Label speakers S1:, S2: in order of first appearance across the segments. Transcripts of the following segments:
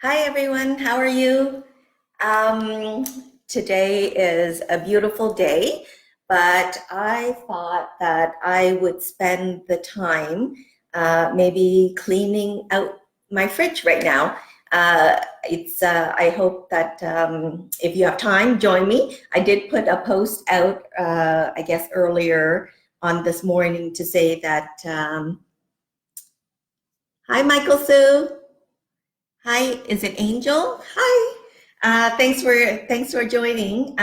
S1: Hi everyone, how are you? Today is a beautiful day, but I thought that I would spend the time maybe cleaning out my fridge right now. I hope that if you have time, join me. I did put a post out, I guess earlier on this morning to say that, hi Michael Sue. Hi, is it Angel? Hi. Thanks for joining.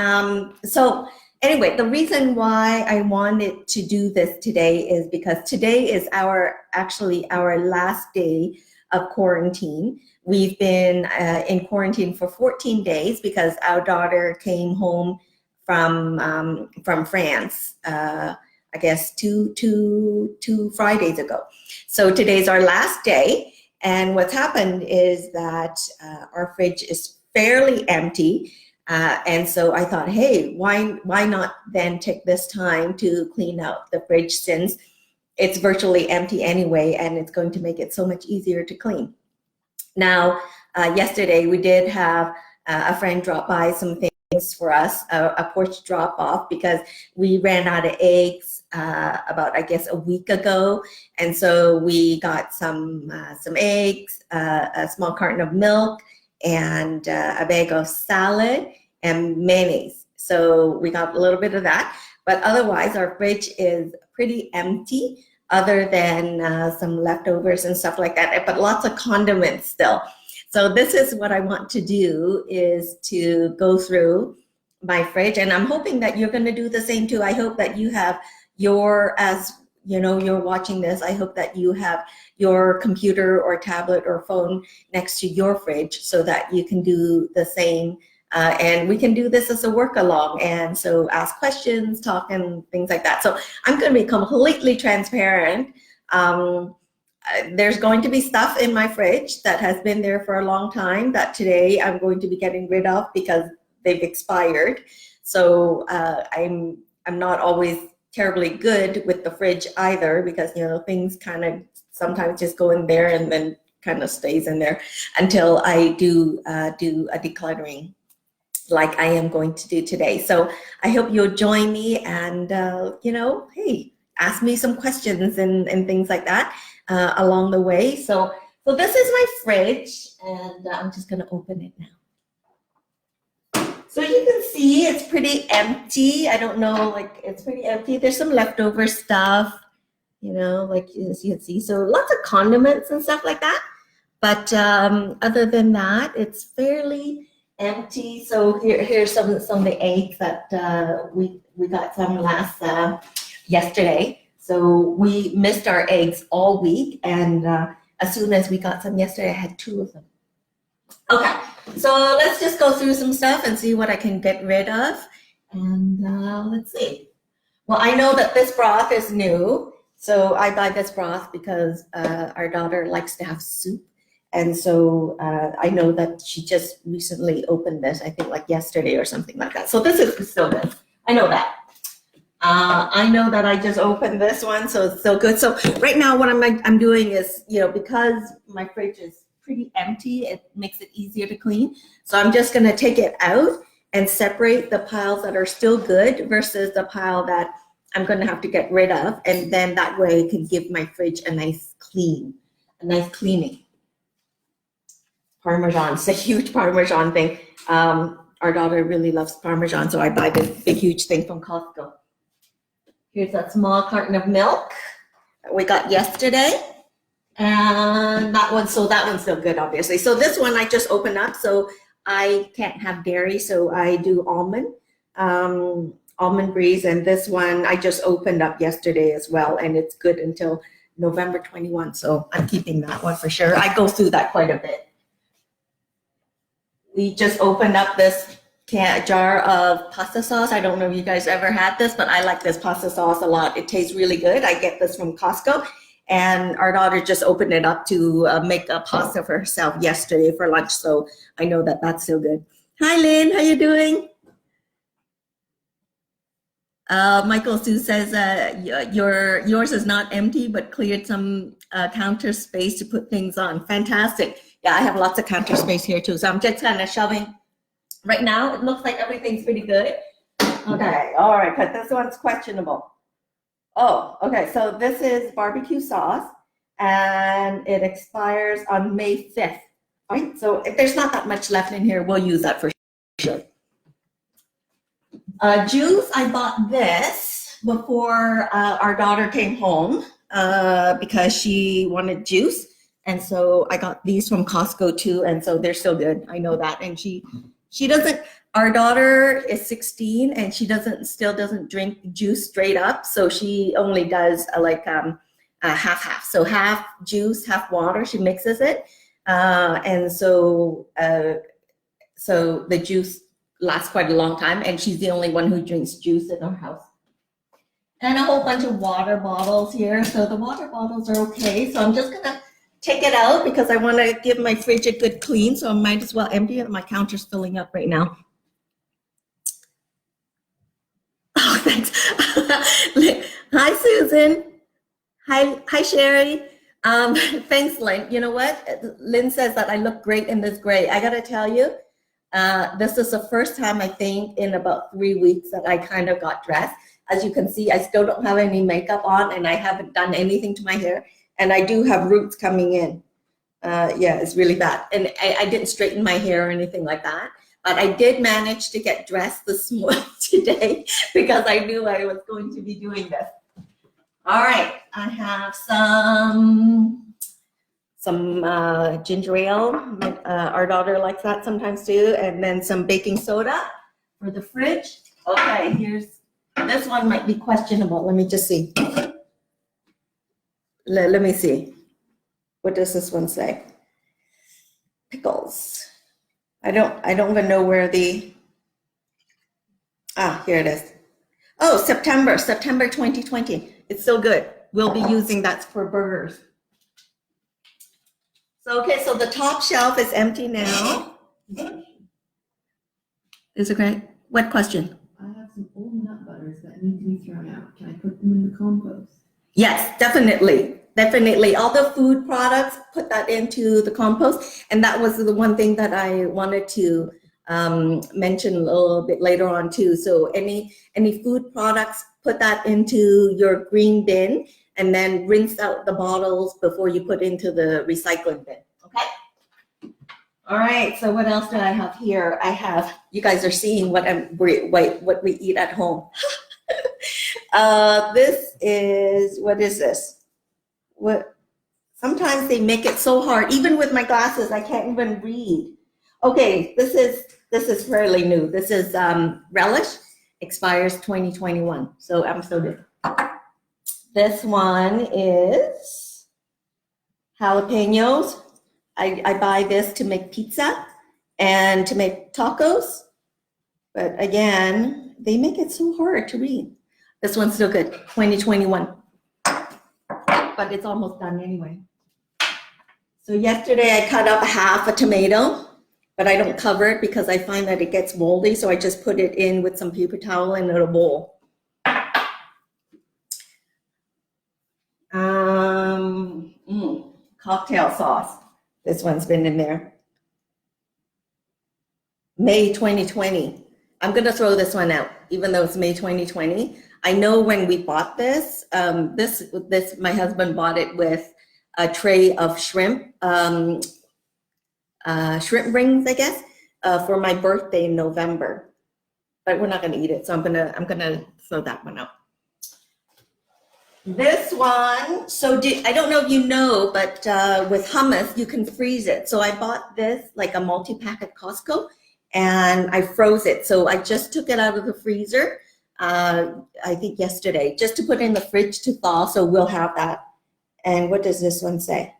S1: So anyway, the reason why I wanted to do this today is because today is actually our last day of quarantine. We've been in quarantine for 14 days because our daughter came home from France. I guess two Fridays ago. So today's our last day. And what's happened is that our fridge is fairly empty. And so I thought, hey, why not then take this time to clean out the fridge since it's virtually empty anyway, and it's going to make it so much easier to clean. Now, yesterday we did have a friend drop by some things for us, a porch drop off, because we ran out of eggs about, I guess, a week ago. And so we got some eggs, a small carton of milk, and a bag of salad and mayonnaise. So we got a little bit of that. But otherwise, our fridge is pretty empty other than some leftovers and stuff like that, but lots of condiments still. So this is what I want to do, is to go through my fridge, and I'm hoping that you're going to do the same too. I hope that you have as you know, you're watching this, I hope that you have your computer or tablet or phone next to your fridge so that you can do the same. And we can do this as a work along, and so ask questions, talk, and things like that. So I'm going to be completely transparent. There's going to be stuff in my fridge that has been there for a long time that today I'm going to be getting rid of because they've expired. So I'm not always terribly good with the fridge either, because things kind of sometimes just go in there and then kind of stays in there until I do a decluttering like I am going to do today. So I hope you'll join me and hey, ask me some questions and things like that along the way. So this is my fridge, and I'm just going to open it now. So you can see it's pretty empty. I don't know, like, it's pretty empty. There's some leftover stuff, like you can see. So lots of condiments and stuff like that. But other than that, it's fairly empty. So here's some of the eggs that we got some yesterday. So we missed our eggs all week, and as soon as we got some yesterday, I had 2 of them. Okay, so let's just go through some stuff and see what I can get rid of. And let's see. Well, I know that this broth is new. So I buy this broth because our daughter likes to have soup. And so I know that she just recently opened this, I think like yesterday or something like that. So this is still good. I know that. I know that I just opened this one, so it's still good. So right now what I'm doing is, because my fridge is pretty empty, it makes it easier to clean. So I'm just gonna take it out and separate the piles that are still good versus the pile that I'm gonna have to get rid of. And then that way I can give my fridge a nice cleaning. Parmesan, it's a huge Parmesan thing. Our daughter really loves Parmesan, so I buy this big, huge thing from Costco. Here's that small carton of milk that we got yesterday. And that one's still good, obviously. So this one I just opened up, so I can't have dairy, so I do almond breeze. And this one I just opened up yesterday as well, and it's good until November 21. So I'm keeping that one for sure. I go through that quite a bit. We just opened up this jar of pasta sauce. I don't know if you guys ever had this, but I like this pasta sauce a lot. It tastes really good. I get this from Costco. And our daughter just opened it up to make a pasta for herself yesterday for lunch. So I know that that's still good. Hi, Lynn. How you doing? Michael Sue says yours is not empty, but cleared some counter space to put things on. Fantastic. Yeah, I have lots of counter space here too. So I'm just kind of shoving. Right now, it looks like everything's pretty good. Okay, all right, but this one's questionable. Oh, okay, so this is barbecue sauce, and it expires on May 5th, right? So if there's not that much left in here, we'll use that for sure. Juice, I bought this before our daughter came home because she wanted juice. And so I got these from Costco too. And so they're still good. I know that. And she doesn't, our daughter is 16 and she still doesn't drink juice straight up. So she only does half. So half juice, half water. She mixes it. And so the juice lasts quite a long time, and she's the only one who drinks juice in our house. And a whole bunch of water bottles here. So the water bottles are okay. So I'm just gonna take it out because I want to give my fridge a good clean. So I might as well empty it. My counter's filling up right now. Oh, thanks. Hi, Susan. Hi, Sherry. Thanks, Lynn. You know what? Lynn says that I look great in this gray. I gotta tell you, this is the first time I think in about 3 weeks that I kind of got dressed. As you can see, I still don't have any makeup on and I haven't done anything to my hair. And I do have roots coming in. Yeah, it's really bad. And I didn't straighten my hair or anything like that. But I did manage to get dressed this morning today because I knew I was going to be doing this. All right, I have some ginger ale. Our daughter likes that sometimes too. And then some baking soda for the fridge. Okay, this one might be questionable. Let me just see. Let me see. What does this one say? Pickles. I don't even know where here it is. Oh, September 2020. It's so good. We'll be using that for burgers. So, okay, so the top shelf is empty now. Is it great? What question?
S2: I have some old nut butters that need to be thrown out. Can I put them in the compost?
S1: Yes, definitely. Definitely. All the food products, put that into the compost. And that was the one thing that I wanted to mention a little bit later on too. So any food products, put that into your green bin and then rinse out the bottles before you put into the recycling bin, okay? All right, so what else do I have here? You guys are seeing what we eat at home. This is, what is this? Sometimes they make it so hard. Even with my glasses, I can't even read. Okay, this is fairly new. This is Relish, expires 2021. So I'm so good. This one is jalapenos. I buy this to make pizza and to make tacos. But again, they make it so hard to read. This one's still good, 2021. But it's almost done anyway. So yesterday I cut up half a tomato, but I don't cover it because I find that it gets moldy. So I just put it in with some paper towel in a bowl. Cocktail sauce. This one's been in there. May 2020. I'm gonna throw this one out, even though it's May 2020. I know when we bought this, my husband bought it with a tray of shrimp rings, I guess, for my birthday in November. But we're not gonna eat it, so I'm gonna throw that one out. This one, so I don't know if you know, but with hummus, you can freeze it. So I bought this, like a multi-pack at Costco, and I froze it. So I just took it out of the freezer, I think yesterday, just to put in the fridge to thaw, so we'll have that. And what does this one say?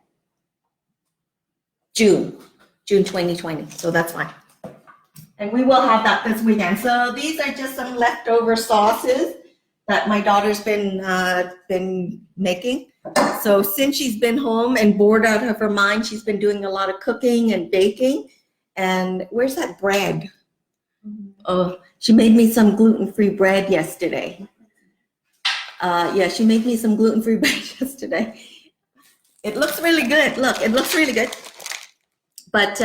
S1: June 2020, so that's fine. And we will have that this weekend. So these are just some leftover sauces that my daughter's been making. So since she's been home and bored out of her mind, she's been doing a lot of cooking and baking. And where's that bread? Oh, she made me some gluten-free bread yesterday. Yeah, she made me some gluten-free bread yesterday. It looks really good. Look, it looks really good. But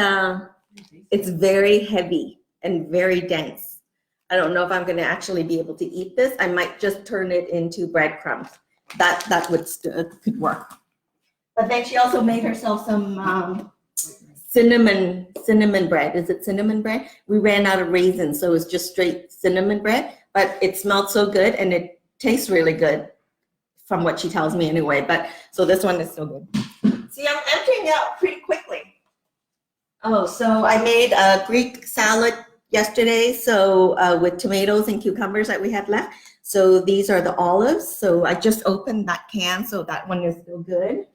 S1: it's very heavy and very dense. I don't know if I'm going to actually be able to eat this. I might just turn it into breadcrumbs. That would could work. But then she also made herself some cinnamon bread. Is it cinnamon bread? We ran out of raisins, so it's just straight cinnamon bread. But it smelled so good and it tastes really good, from what she tells me anyway. But so this one is so good. See, I'm emptying out pretty quickly. Oh, so I made a Greek salad yesterday, so with tomatoes and cucumbers that we had left. So these are the olives. So I just opened that can, so that one is still good.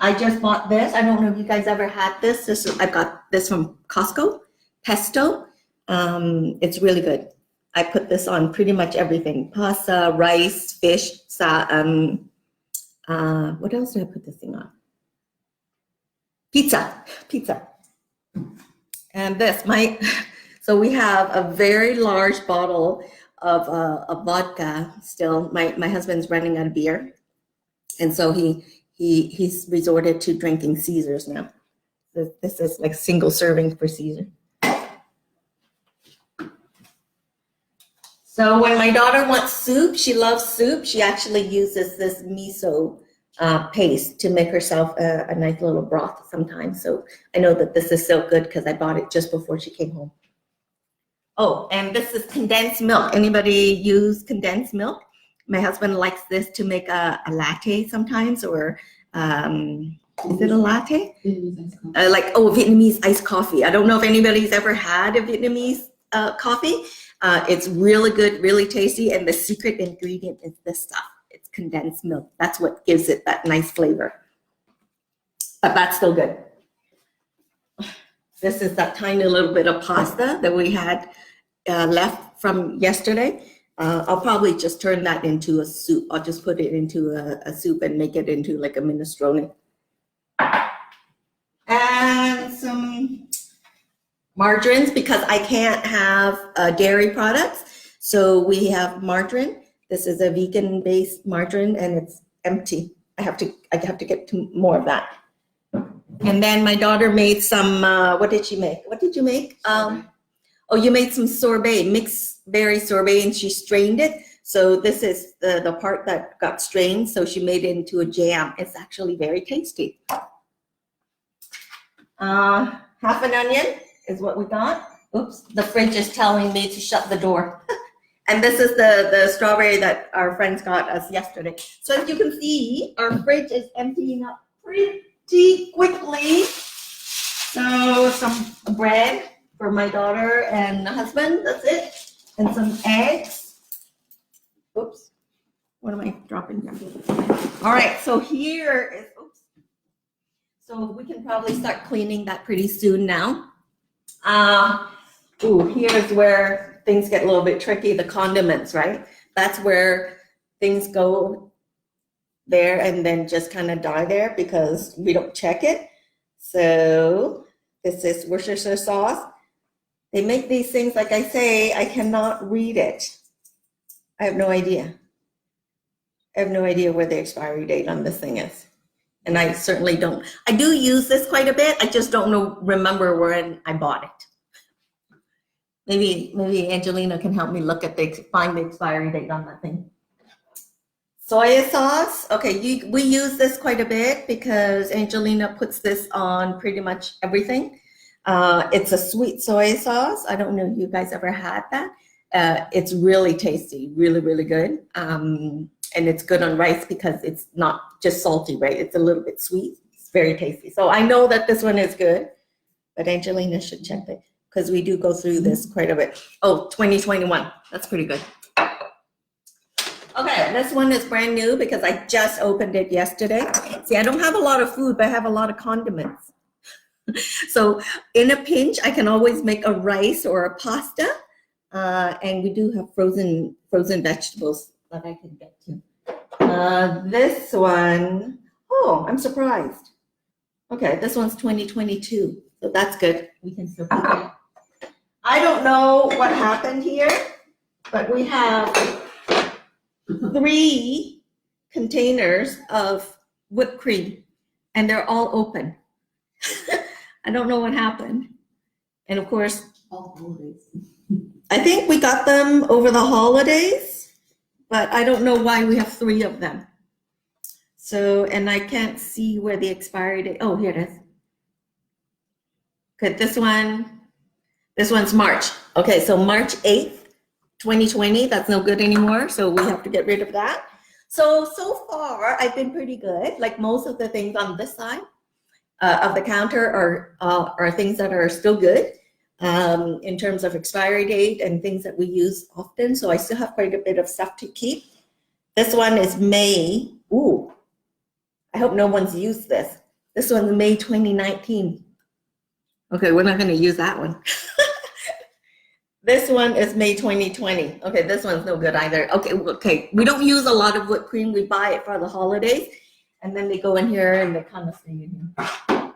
S1: I just bought this. I don't know if you guys ever had this. I got this from Costco, pesto. It's really good. I put this on pretty much everything: pasta, rice, fish. What else did I put this thing on? Pizza. And this, so we have a very large bottle of vodka still. My husband's running out of beer, and so he's resorted to drinking Caesars now. This is like single serving for Caesar. So when my daughter wants soup, she loves soup. She actually uses this miso paste to make herself a nice little broth sometimes. So I know that this is so good because I bought it just before she came home. Oh, and this is condensed milk. Anybody use condensed milk? My husband likes this to make a latte sometimes, or is it a latte? Vietnamese iced coffee. I don't know if anybody's ever had a Vietnamese coffee. It's really good, really tasty, and the secret ingredient is this stuff. It's condensed milk. That's what gives it that nice flavor. But that's still good. This is that tiny little bit of pasta that we had left from yesterday. I'll probably just turn that into a soup. I'll just put it into a soup and make it into like a minestrone. And some margarines, because I can't have dairy products. So we have margarine. This is a vegan-based margarine, and it's empty. I have to get more of that. And then my daughter made some. What did she make? What did you make? You made some sorbet, mixed berry sorbet, and she strained it. So this is the part that got strained. So she made it into a jam. It's actually very tasty. Half an onion is what we got. Oops, the fridge is telling me to shut the door. And this is the strawberry that our friends got us yesterday. So as you can see, our fridge is emptying up pretty quickly. So some bread for my daughter and husband, that's it. And some eggs. Oops, what am I dropping down? All right, so here is, so we can probably start cleaning that pretty soon now. Here's where things get a little bit tricky, the condiments, right? That's where things go there and then just kind of die there because we don't check it. So this is Worcestershire sauce. They make these things, like I say, I cannot read it. I have no idea. I have no idea where the expiry date on this thing is. And I certainly don't. I do use this quite a bit. I just don't remember when I bought it. Maybe Angelina can help me find the expiry date on that thing. Soya sauce. Okay, we use this quite a bit because Angelina puts this on pretty much everything. It's a sweet soy sauce. I don't know if you guys ever had that. It's really tasty, really, really good. And it's good on rice because it's not just salty, right? It's a little bit sweet. It's very tasty. So I know that this one is good, but Angelina should check it because we do go through this quite a bit. Oh, 2021. That's pretty good. Okay, this one is brand new because I just opened it yesterday. See, I don't have a lot of food, but I have a lot of condiments. So in a pinch, I can always make a rice or a pasta. And we do have frozen vegetables that I can get to. This one, I'm surprised. Okay, this one's 2022, so that's good. We can still keep it. I don't know what happened here, but we have 3 containers of whipped cream, and they're all open. I don't know what happened. And of course,
S2: All holidays.
S1: I think we got them over the holidays, but I don't know why we have 3 of them. So, and I can't see where the expiry date, oh, here it is. Okay, this one's March. Okay, so March 8th, 2020, that's no good anymore, so we have to get rid of that. So far, I've been pretty good. Like most of the things on this side of the counter are things that are still good in terms of expiry date and things that we use often. So I still have quite a bit of stuff to keep. This one is May. Ooh, I hope no one's used this. This one's May 2019. Okay, we're not going to use that one. This one is May 2020. Okay, this one's no good either. Okay. We don't use a lot of whipped cream. We buy it for the holidays, and then they go in here and they kind of stay in here.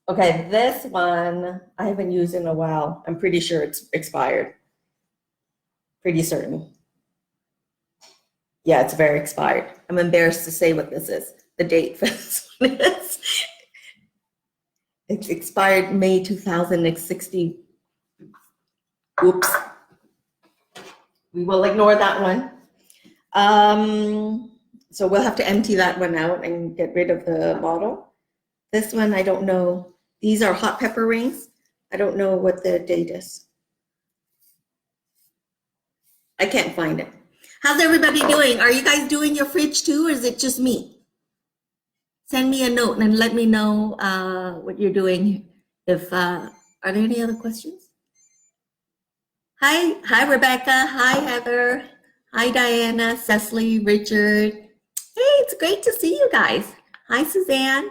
S1: Okay, this one I haven't used in a while. I'm pretty sure it's expired. Pretty certain. Yeah, it's very expired. I'm embarrassed to say what this is. The date for this one is. It's expired May 2060. Oops. We will ignore that one. So we'll have to empty that one out and get rid of the bottle. This one, I don't know. These are hot pepper rings. I don't know what the date is. I can't find it. How's everybody doing? Are you guys doing your fridge too, or is it just me? Send me a note and let me know what you're doing. If are there any other questions? Hi, Rebecca. Hi, Heather. Hi, Diana, Cecily, Richard. Hey, it's great to see you guys. Hi, Suzanne.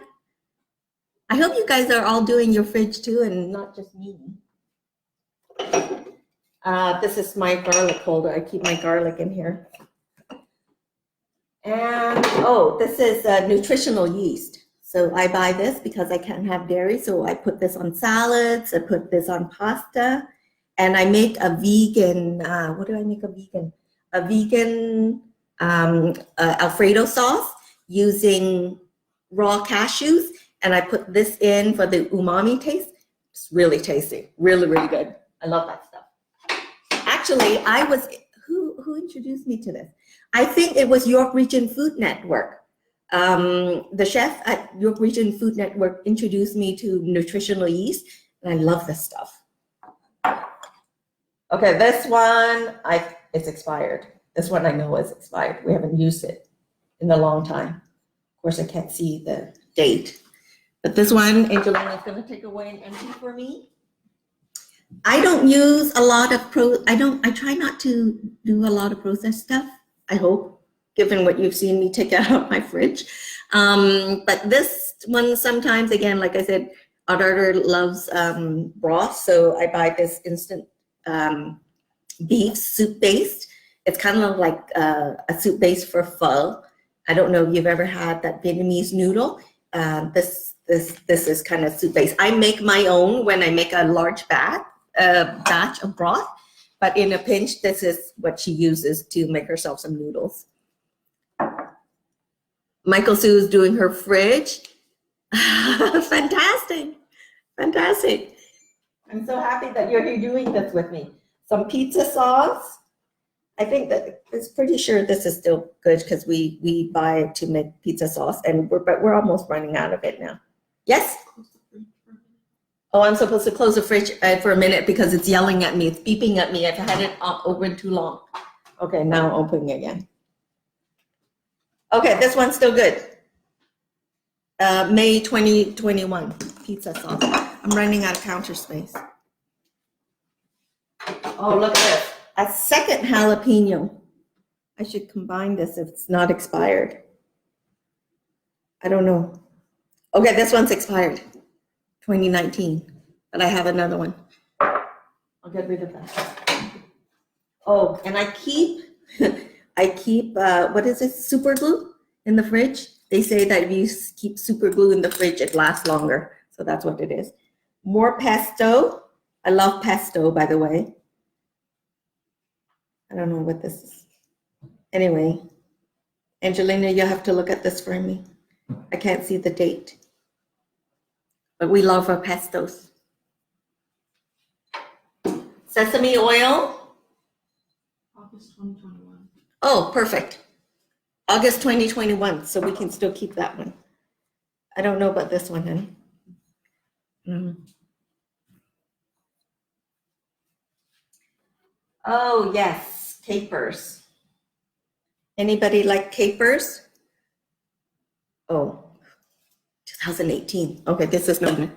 S1: I hope you guys are all doing your fridge too and not just me. This is my garlic holder. I keep my garlic in here. And, oh, this is nutritional yeast. So I buy this because I can't have dairy. So I put this on salads. I put this on pasta. And I make a vegan, what do I make a vegan? A vegan Alfredo sauce using raw cashews. And I put this in for the umami taste. It's really tasty, really, really good. I love that stuff. Actually, who introduced me to this? I think it was York Region Food Network. The chef at York Region Food Network introduced me to nutritional yeast, and I love this stuff. Okay, this one, it's expired. This one I know is expired. We haven't used it in a long time. Of course, I can't see the date. But this one, Angelina is going to take away and empty for me. I don't use a lot of I try not to do a lot of processed stuff, I hope, given what you've seen me take out of my fridge. But this one sometimes, again, like I said, our daughter loves broth, so I buy this instant beef soup based. It's kind of like a soup base for pho. I don't know if you've ever had that Vietnamese noodle. This is kind of soup based. I make my own when I make a large batch of broth, but in a pinch, this is what she uses to make herself some noodles. Michael Sue is doing her fridge. Fantastic. I'm so happy that you're here doing this with me. Some pizza sauce. I think that it's pretty sure this is still good because we buy it to make pizza sauce, and we're almost running out of it now. Yes? Oh, I'm supposed to close the fridge for a minute because it's yelling at me. It's beeping at me. I've had it open too long. Okay, now I'm opening again. Okay, this one's still good. May 2021, pizza sauce. I'm running out of counter space. Oh, look at this. A second jalapeno. I should combine this if it's not expired. I don't know. Okay, this one's expired. 2019. But I have another one. I'll get rid of that. Oh, and I keep what is it? Super glue in the fridge. They say that if you keep super glue in the fridge, it lasts longer. So that's what it is. More pesto. I love pesto, by the way. I don't know what this is. Anyway, Angelina, you have to look at this for me. I can't see the date. But we love our pestos. Sesame oil.
S2: August 2021.
S1: Oh, perfect. August 2021, so we can still keep that one. I don't know about this one, honey. Oh, yes, capers. Anybody like capers? Oh, 2018. Okay, this is no good.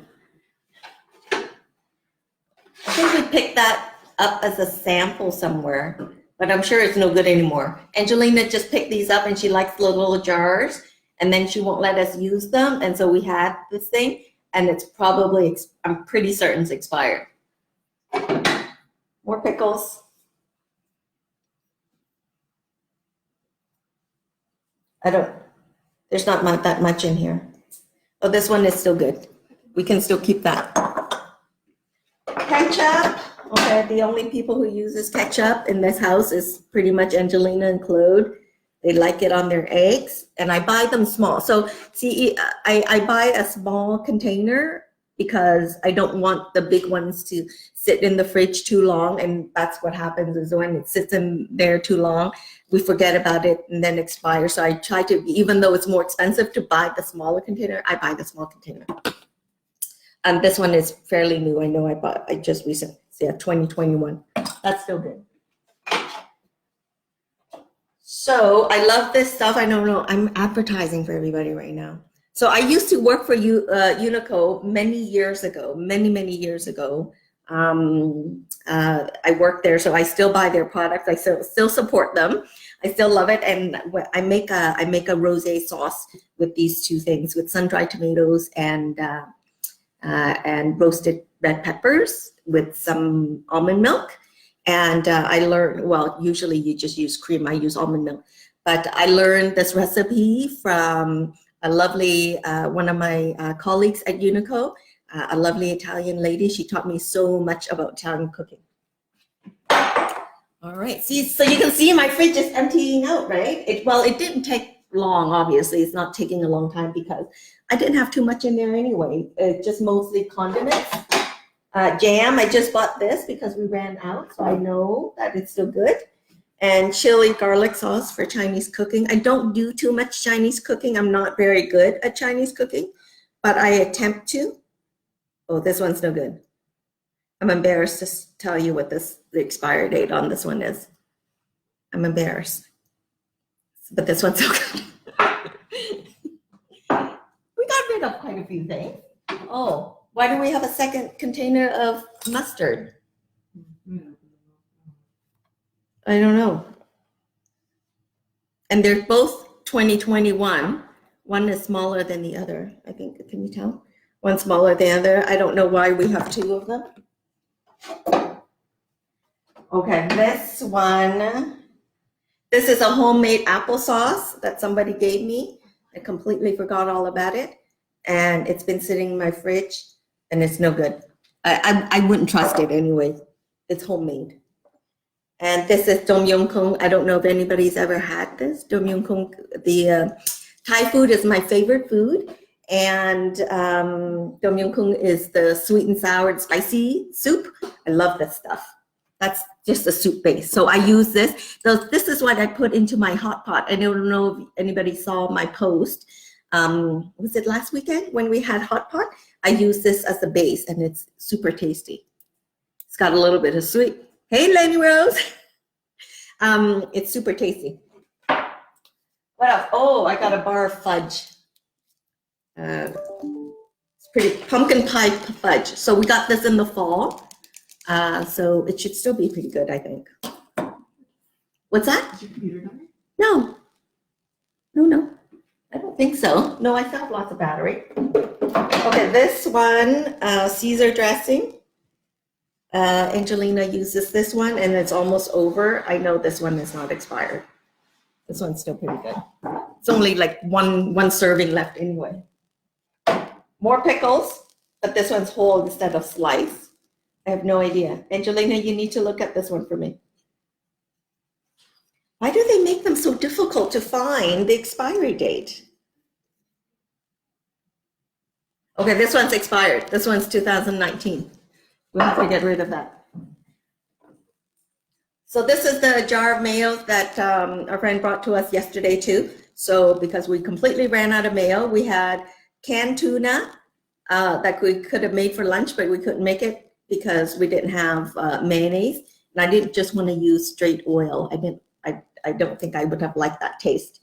S1: I think we picked that up as a sample somewhere, but I'm sure it's no good anymore. Angelina just picked these up and she likes the little jars, and then she won't let us use them. And so we had this thing, and it's probably, I'm pretty certain it's expired. More pickles. There's not that much in here. Oh, this one is still good. We can still keep that. Ketchup. Okay, the only people who uses ketchup in this house is pretty much Angelina and Claude. They like it on their eggs, and I buy them small. So see, I buy a small container because I don't want the big ones to sit in the fridge too long, and that's what happens is when it sits in there too long, we forget about it and then expire. So I try to, even though it's more expensive to buy the smaller container, I buy the small container. And this one is fairly new. I know I just recently, yeah, 2021. That's still good. So I love this stuff. I don't know, I'm advertising for everybody right now. So I used to work for Unico many years ago, many years ago. I worked there, so I still buy their products. I still support them. I still love it, and I make a rosé sauce with these two things, with sun-dried tomatoes and roasted red peppers with some almond milk. And I learned, well, usually you just use cream. I use almond milk, but I learned this recipe from a lovely one of my colleagues at Unico. A lovely Italian lady. She taught me so much about Italian cooking. All right, see, so you can see my fridge is emptying out, right? It didn't take long, obviously. It's not taking a long time because I didn't have too much in there anyway. Just mostly condiments. Jam, I just bought this because we ran out, so I know that it's still good. And chili garlic sauce for Chinese cooking. I don't do too much Chinese cooking. I'm not very good at Chinese cooking, but I attempt to. Oh, this one's no good. I'm embarrassed to tell you what the expiry date on this one is. I'm embarrassed. But this one's so good. We got rid of quite a few things. Oh, why do we have a second container of mustard? I don't know. And they're both 2021. One is smaller than the other, I think. Can you tell? One smaller than the other. I don't know why we have two of them. Okay, this one. This is a homemade applesauce that somebody gave me. I completely forgot all about it. And it's been sitting in my fridge, and it's no good. I wouldn't trust it anyway. It's homemade. And this is tom yum goong. I don't know if anybody's ever had this. Tom yum goong, the Thai food is my favorite food. And tom yum goong is the sweet and sour and spicy soup. I love this stuff. That's just a soup base. So I use this. So this is what I put into my hot pot. I don't know if anybody saw my post. Was it last weekend when we had hot pot? I use this as a base, and it's super tasty. It's got a little bit of sweet. Hey, Lenny Rose. It's super tasty. What else? Oh, I got a bar of fudge. It's pretty, pumpkin pie fudge. So we got this in the fall. So it should still be pretty good, I think. What's that?
S2: Is your computer dying?
S1: No. No. I don't think so. No, I still have lots of battery. Okay, this one, Caesar dressing. Angelina uses this one, and it's almost over. I know this one is not expired. This one's still pretty good. It's only like one serving left anyway. More pickles, but this one's whole instead of sliced. I have no idea. Angelina, you need to look at this one for me. Why do they make them so difficult to find the expiry date? Okay, this one's expired. This one's 2019. We'll have to get rid of that. So this is the jar of mayo that our friend brought to us yesterday too. So because we completely ran out of mayo, we had canned tuna that we could have made for lunch, but we couldn't make it because we didn't have mayonnaise. And I didn't just want to use straight oil. I don't think I would have liked that taste.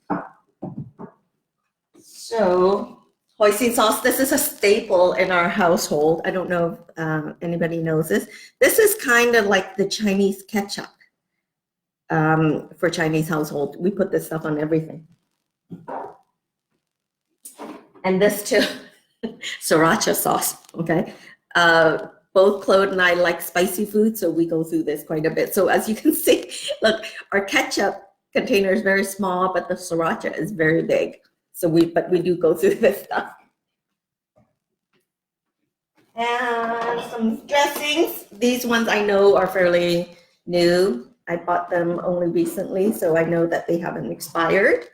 S1: So hoisin sauce, this is a staple in our household. I don't know if anybody knows this. This is kind of like the Chinese ketchup for Chinese household. We put this stuff on everything. And this too, sriracha sauce, okay? Both Claude and I like spicy food, so we go through this quite a bit. So as you can see, look, our ketchup container is very small, but the sriracha is very big. So we do go through this stuff. And some dressings. These ones I know are fairly new. I bought them only recently, so I know that they haven't expired.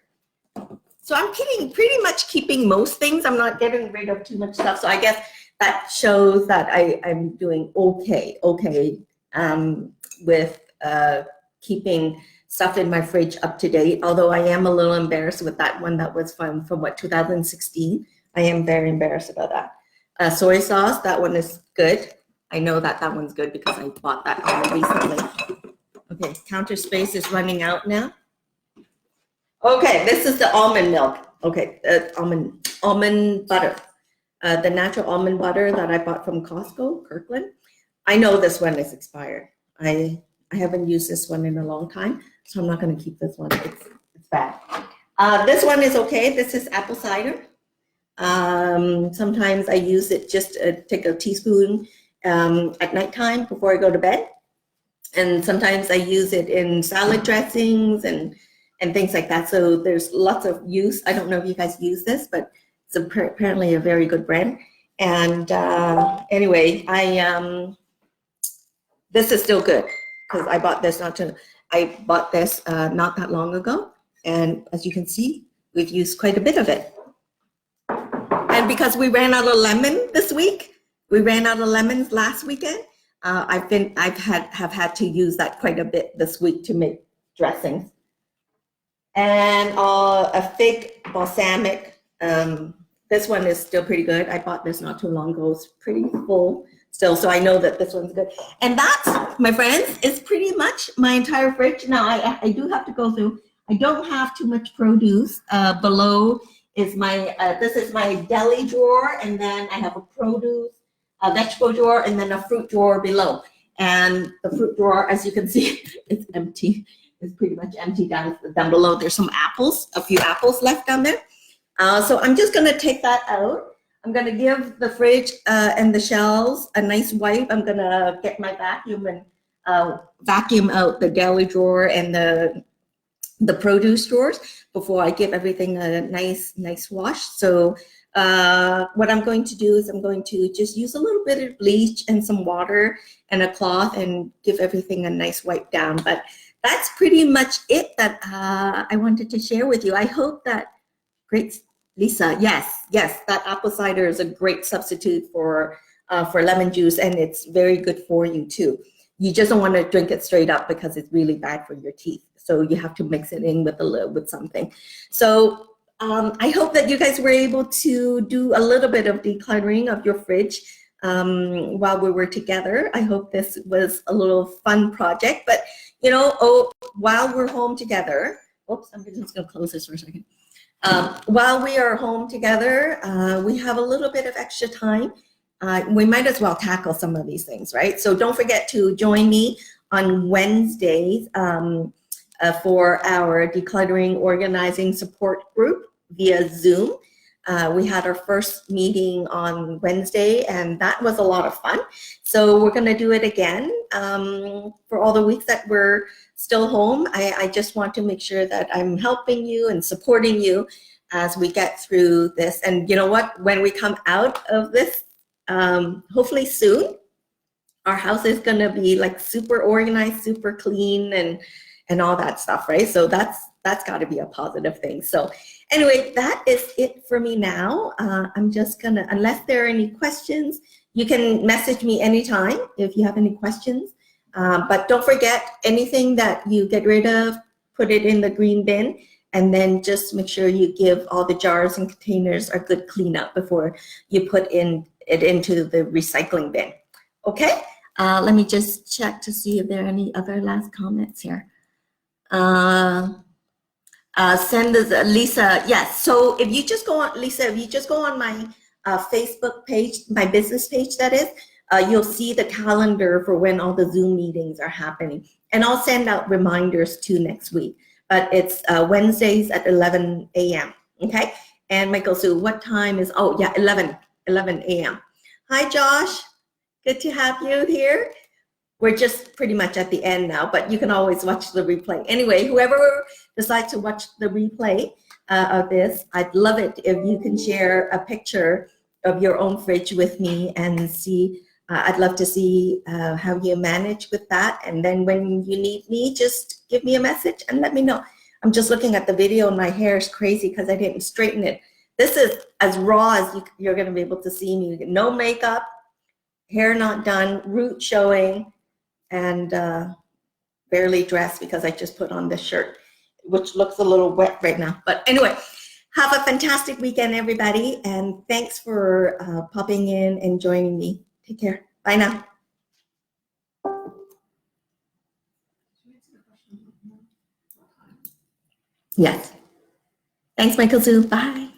S1: So I'm pretty much keeping most things. I'm not getting rid of too much stuff. So I guess that shows that I'm doing okay with keeping stuff in my fridge up to date, although I am a little embarrassed with that one that was from what, 2016. I am very embarrassed about that. Soy sauce, that one is good. I know that that one's good because I bought that only recently. Okay, counter space is running out now. Okay, this is the almond milk. Okay, almond butter. The natural almond butter that I bought from Costco, Kirkland. I know this one is expired. I haven't used this one in a long time, so I'm not going to keep this one. It's bad. This one is okay. This is apple cider. Sometimes I use it just take a teaspoon at nighttime before I go to bed. And sometimes I use it in salad dressings and things like that. So there's lots of use. I don't know if you guys use this, but it's apparently a very good brand. And anyway, this is still good because I bought this not that long ago. And as you can see, we've used quite a bit of it. And because we ran out of lemon this week, we ran out of lemons last weekend. I've had to use that quite a bit this week to make dressings. And a fig balsamic. This one is still pretty good. I bought this not too long ago. It's pretty full still, so I know that this one's good. And that, my friends, is pretty much my entire fridge. Now I do have to go through. I don't have too much produce. Below is my this is my deli drawer, and then I have a produce, a vegetable drawer, and then a fruit drawer below. And the fruit drawer, as you can see, it's empty. It's pretty much empty down below. There's some apples, a few apples left down there. So I'm just gonna take that out. I'm gonna give the fridge and the shelves a nice wipe. I'm gonna get my vacuum and vacuum out the deli drawer and the produce drawers before I give everything a nice wash. So what I'm going to do is I'm going to just use a little bit of bleach and some water and a cloth and give everything a nice wipe down. But that's pretty much it that I wanted to share with you. I hope that, great, Lisa, yes, that apple cider is a great substitute for lemon juice, and it's very good for you too. You just don't want to drink it straight up because it's really bad for your teeth. So you have to mix it in with something. So I hope that you guys were able to do a little bit of decluttering of your fridge while we were together. I hope this was a little fun project, but you know, while we're home together, oops, I'm just gonna close this for a second. While we are home together, we have a little bit of extra time. We might as well tackle some of these things, right? So don't forget to join me on Wednesdays for our decluttering organizing support group via Zoom. We had our first meeting on Wednesday, and that was a lot of fun. So we're going to do it again for all the weeks that we're still home. I just want to make sure that I'm helping you and supporting you as we get through this. And you know what? When we come out of this, hopefully soon, our house is going to be like super organized, super clean, and all that stuff, right? So that's got to be a positive thing. So anyway, that is it for me now. I'm just gonna, unless there are any questions, you can message me anytime if you have any questions. But don't forget, anything that you get rid of, put it in the green bin, and then just make sure you give all the jars and containers a good cleanup before you put it into the recycling bin. Okay, let me just check to see if there are any other last comments here. Send us, Lisa, yes. So if you just go on, Lisa, if you just go on my Facebook page, my business page, that is, you'll see the calendar for when all the Zoom meetings are happening. And I'll send out reminders too next week. But it's Wednesdays at 11 a.m. Okay? And Michael Sue, what time is, oh yeah, 11 a.m. Hi, Josh. Good to have you here. We're just pretty much at the end now, but you can always watch the replay. Anyway, whoever decides to watch the replay of this, I'd love it if you can share a picture of your own fridge with me and see. I'd love to see how you manage with that. And then when you need me, just give me a message and let me know. I'm just looking at the video and my hair is crazy because I didn't straighten it. This is as raw as you're going to be able to see me. No makeup, hair not done, root showing, and barely dressed because I just put on this shirt, which looks a little wet right now. But anyway, have a fantastic weekend, everybody. And thanks for popping in and joining me. Take care. Bye now. Yes. Thanks, Michael Sue. Bye.